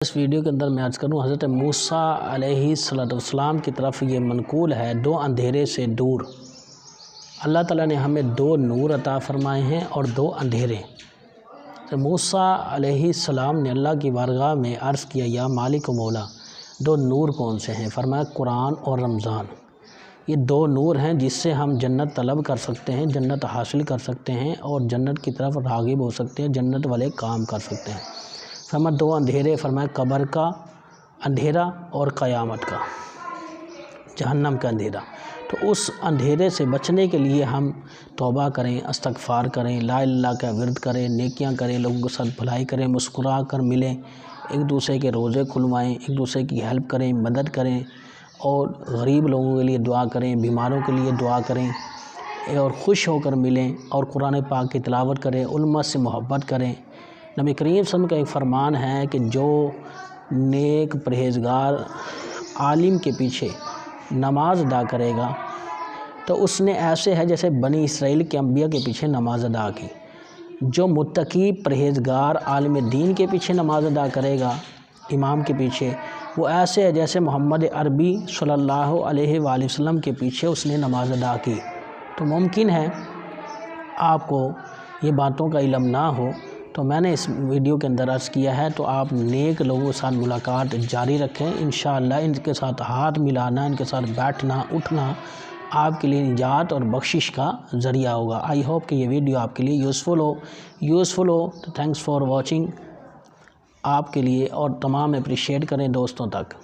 اس video کے اندر میں عرض کروں حضرت موسیٰ علیہ السلام کی طرف یہ منقول ہے، دو اندھیرے سے دور۔ اللہ تعالیٰ نے ہمیں دو نور عطا فرمائے ہیں اور دو اندھیرے۔ موسیٰ علیہ السلام نے اللہ کی بارگاہ میں عرض کیا، یا مالک و مولا، دو نور کون سے ہیں؟ فرمایا قرآن اور رمضان۔ یہ دو نور ہیں جس سے ہم جنت طلب کر سکتے ہیں، جنت حاصل کر سکتے ہیں اور جنت کی طرف راغب ہو سکتے ہیں، جنت والے کام کر سکتے ہیں۔ فرمایا دو اندھیرے، فرمایا قبر کا اندھیرا اور قیامت کا، جہنم کا اندھیرا۔ تو اس اندھیرے سے بچنے کے لیے ہم توبہ کریں، استغفار کریں، لا الہ الا اللہ کا ورد کریں، نیکیاں کریں، لوگوں کے ساتھ بھلائی کریں، مسکرا کر ملیں، ایک دوسرے کے روزے کھلوائیں، ایک دوسرے کی ہیلپ کریں، مدد کریں اور غریب لوگوں کے لیے دعا کریں، بیماروں کے لیے دعا کریں اور خوش ہو کر ملیں اور قرآن پاک کی تلاوت کریں، علماء سے محبت کریں۔ نبی کریم صلی اللہ علیہ وسلم کا ایک فرمان ہے کہ جو نیک پرہیزگار عالم کے پیچھے نماز ادا کرے گا تو اس نے ایسے ہے جیسے بنی اسرائیل کے انبیاء کے پیچھے نماز ادا کی۔ جو متقی پرہیزگار عالم دین کے پیچھے نماز ادا کرے گا، امام کے پیچھے، وہ ایسے ہے جیسے محمد عربی صلی اللہ علیہ وآلہ وسلم کے پیچھے اس نے نماز ادا کی۔ تو ممکن ہے آپ کو یہ باتوں کا علم نہ ہو، تو میں نے اس ویڈیو کے اندر عرض کیا ہے، تو آپ نیک لوگوں کے ساتھ ملاقات جاری رکھیں۔ انشاءاللہ ان کے ساتھ ہاتھ ملانا، ان کے ساتھ بیٹھنا اٹھنا آپ کے لیے نجات اور بخشش کا ذریعہ ہوگا۔ آئی ہوپ کہ یہ ویڈیو آپ کے لیے یوزفل ہو تو تھینکس فار واچنگ آپ کے لیے، اور تمام اپریشیٹ کریں دوستوں تک۔